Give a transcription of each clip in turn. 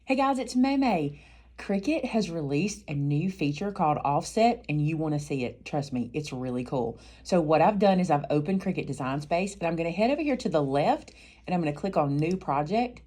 Hey guys, it's Maymay. Cricut has released a new feature called Offset, and you want to see it. Trust me, it's really cool. So what I've done is I've opened Cricut Design Space, and I'm going to head over here to the left, and I'm going to click on New Project,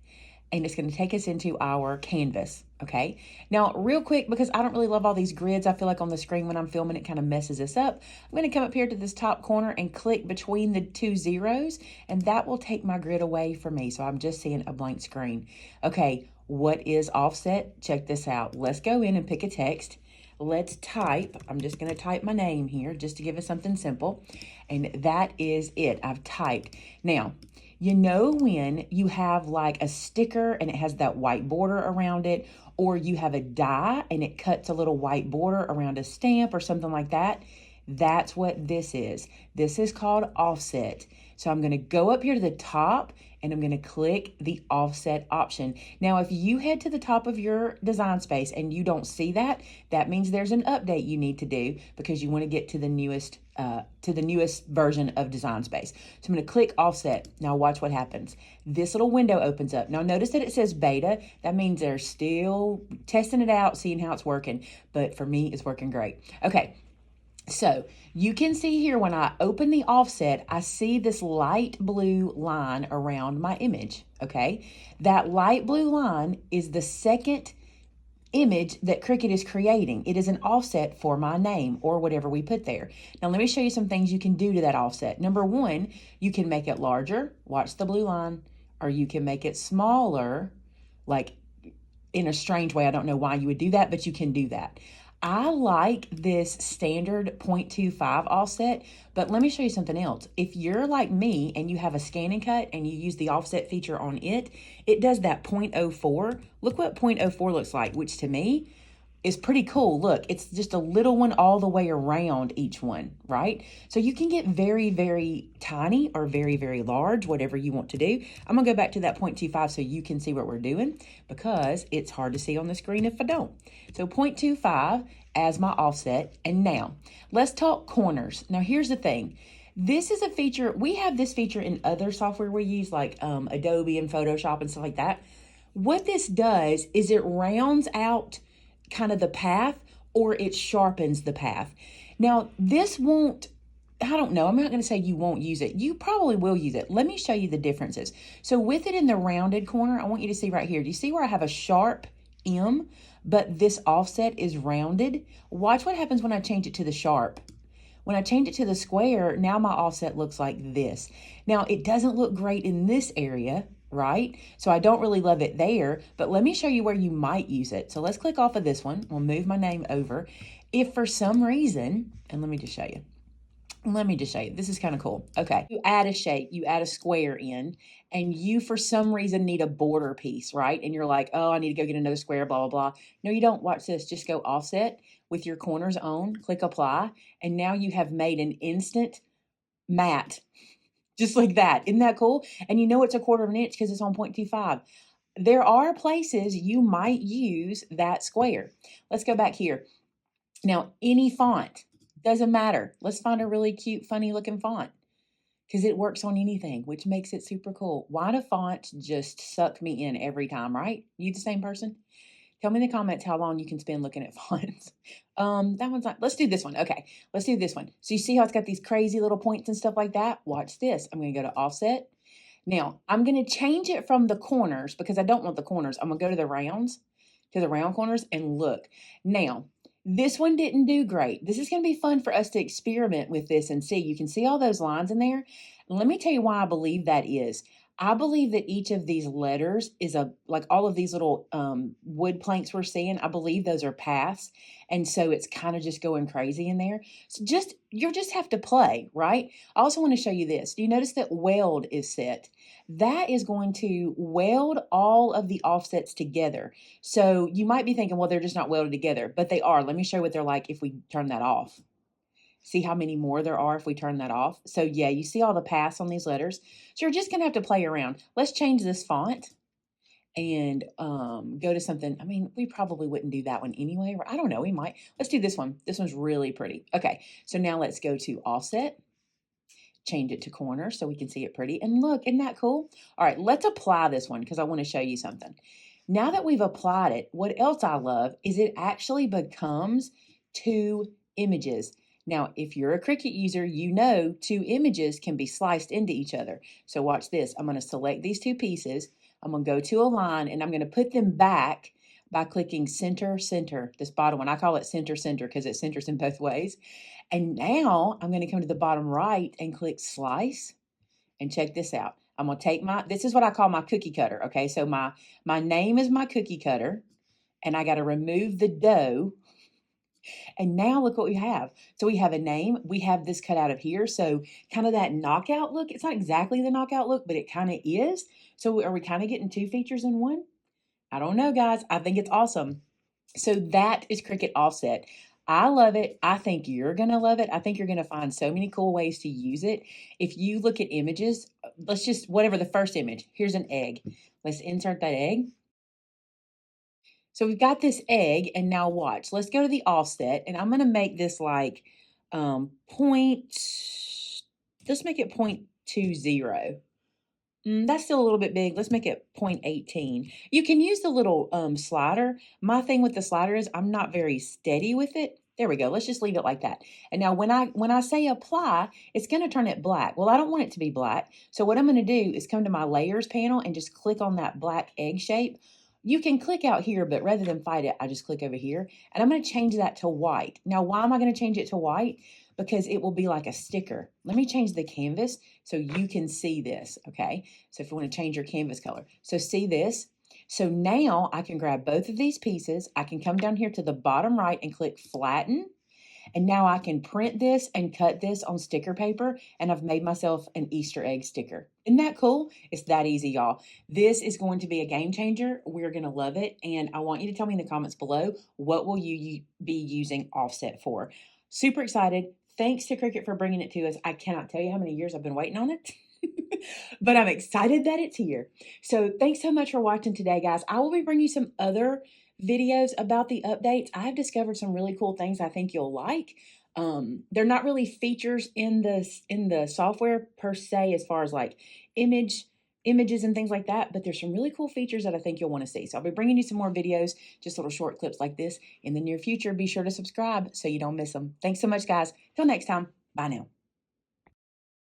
and it's going to take us into our canvas, okay? Now, real quick, because I don't really love all these grids, I feel like on the screen when I'm filming it kind of messes us up, I'm going to come up here to this top corner and click between the two zeros, and that will take my grid away from me, so I'm just seeing a blank screen. Okay, what is offset? Check this out. Let's go in and pick a text. Let's type. I'm just going to type my name here just to give us something simple. And that is it. I've typed. Now, you know when you have like a sticker and it has that white border around it, or you have a die and it cuts a little white border around a stamp or something like that? That's what this is. This is called offset. So I'm going to go up here to the top and I'm going to click the offset option. Now, if you head to the top of your design space and you don't see that, that means there's an update you need to do because you want to get to the newest version of Design Space. So I'm going to click offset. Now watch what happens. This little window opens up. Now notice that it says beta. That means they're still testing it out, seeing how it's working. But for me, it's working great. Okay. So you can see here when I open the offset, I see this light blue line around my image, okay? That light blue line is the second image that Cricut is creating. It is an offset for my name or whatever we put there. Now let me show you some things you can do to that offset. Number one, you can make it larger, watch the blue line, or you can make it smaller, like in a strange way. I don't know why you would do that, but you can do that. I like this standard 0.25 offset, but let me show you something else. If you're like me and you have a scan and cut and you use the offset feature on it, it does that 0.04. Look what 0.04 looks like, which to me is pretty cool. Look, it's just a little one all the way around each one, right? So you can get very, very tiny or very, very large, whatever you want to do. I'm gonna go back to that 0.25 so you can see what we're doing because it's hard to see on the screen if I don't. So 0.25 as my offset. And now let's talk corners. Now here's the thing. This is a feature, we have this feature in other software we use like Adobe and Photoshop and stuff like that. What this does is it rounds out kind of the path or it sharpens the path. Now this won't, I don't know, I'm not going to say you won't use it. You probably will use it. Let me show you the differences. So with it in the rounded corner, I want you to see right here. Do you see where I have a sharp M, but this offset is rounded? Watch what happens when I change it to the sharp. When I change it to the square, now my offset looks like this. Now it doesn't look great in this area, right? So I don't really love it there, but let me show you where you might use it. So let's click off of this one. I'll move my name over. If for some reason, and let me just show you. This is kind of cool. Okay, you add a shape, you add a square in, and you for some reason need a border piece, right? And you're like, oh, I need to go get another square, blah, blah, blah. No, you don't. Watch this. Just go offset with your corners on, click apply, and now you have made an instant mat. Just like that. Isn't that cool? And you know it's a 1/4 of an inch because it's on 0.25. There are places you might use that square. Let's go back here. Now, any font, doesn't matter. Let's find a really cute, funny looking font because it works on anything, which makes it super cool. Why do fonts just suck me in every time, right? You the same person? Tell me in the comments how long you can spend looking at fonts. That one's not, let's do this one. Okay, let's do this one. So you see how it's got these crazy little points and stuff like that? Watch this. I'm gonna go to offset. Now, I'm gonna change it from the corners because I don't want the corners. I'm gonna go to the rounds, to the round corners and look. Now, this one didn't do great. This is gonna be fun for us to experiment with this and see. You can see all those lines in there. Let me tell you why I believe that is. I believe that each of these letters is like all of these little wood planks we're seeing, I believe those are paths. And so it's kind of just going crazy in there. So you just have to play, right? I also want to show you this. Do you notice that weld is set? That is going to weld all of the offsets together. So you might be thinking, well, they're just not welded together, but they are. Let me show you what they're like if we turn that off. See how many more there are if we turn that off? So yeah, you see all the paths on these letters. So you're just gonna have to play around. Let's change this font and go to something. I mean, we probably wouldn't do that one anyway. I don't know, we might. Let's do this one. This one's really pretty. Okay, so now let's go to offset, change it to corner so we can see it pretty. And look, isn't that cool? All right, let's apply this one because I wanna show you something. Now that we've applied it, what else I love is it actually becomes two images. Now, if you're a Cricut user, you know two images can be sliced into each other. So watch this. I'm going to select these two pieces. I'm going to go to align and I'm going to put them back by clicking center, center, this bottom one. I call it center, center because it centers in both ways. And now I'm going to come to the bottom right and click slice. And check this out. I'm going to take this is what I call my cookie cutter. Okay, so my name is my cookie cutter. And I got to remove the dough. And now look what we have. So we have a name. We have this cut out of here. So kind of that knockout look. It's not exactly the knockout look, but it kind of is. So are we kind of getting two features in one? I don't know, guys. I think it's awesome. So that is Cricut Offset. I love it. I think you're going to love it. I think you're going to find so many cool ways to use it. If you look at images, let's just, whatever the first image, here's an egg. Let's insert that egg. So we've got this egg, and now watch. Let's go to the offset, and I'm going to make this like let's make it 0.20. That's still a little bit big. Let's make it 0.18. You can use the little slider. My thing with the slider is I'm not very steady with it. There we go. Let's just leave it like that. And now when I say apply, it's going to turn it black. Well, I don't want it to be black. So what I'm going to do is come to my layers panel and just click on that black egg shape. You can click out here, but rather than fight it, I just click over here. And I'm going to change that to white. Now, why am I going to change it to white? Because it will be like a sticker. Let me change the canvas so you can see this, okay? So if you want to change your canvas color. So see this? So now I can grab both of these pieces. I can come down here to the bottom right and click flatten. And now I can print this and cut this on sticker paper, and I've made myself an Easter egg sticker. Isn't that cool? It's that easy, y'all. This is going to be a game changer. We're going to love it, and I want you to tell me in the comments below, what will you be using offset for? Super excited. Thanks to Cricut for bringing it to us. I cannot tell you how many years I've been waiting on it. But I'm excited that it's here. So thanks so much for watching today, guys. I will be bringing you some other videos about the updates. I've discovered some really cool things I think you'll like. They're not really features in the software per se, as far as like images and things like that, but there's some really cool features that I think you'll want to see. So I'll be bringing you some more videos, just little short clips like this in the near future. Be sure to subscribe so you don't miss them. Thanks so much, guys. Till next time. Bye now.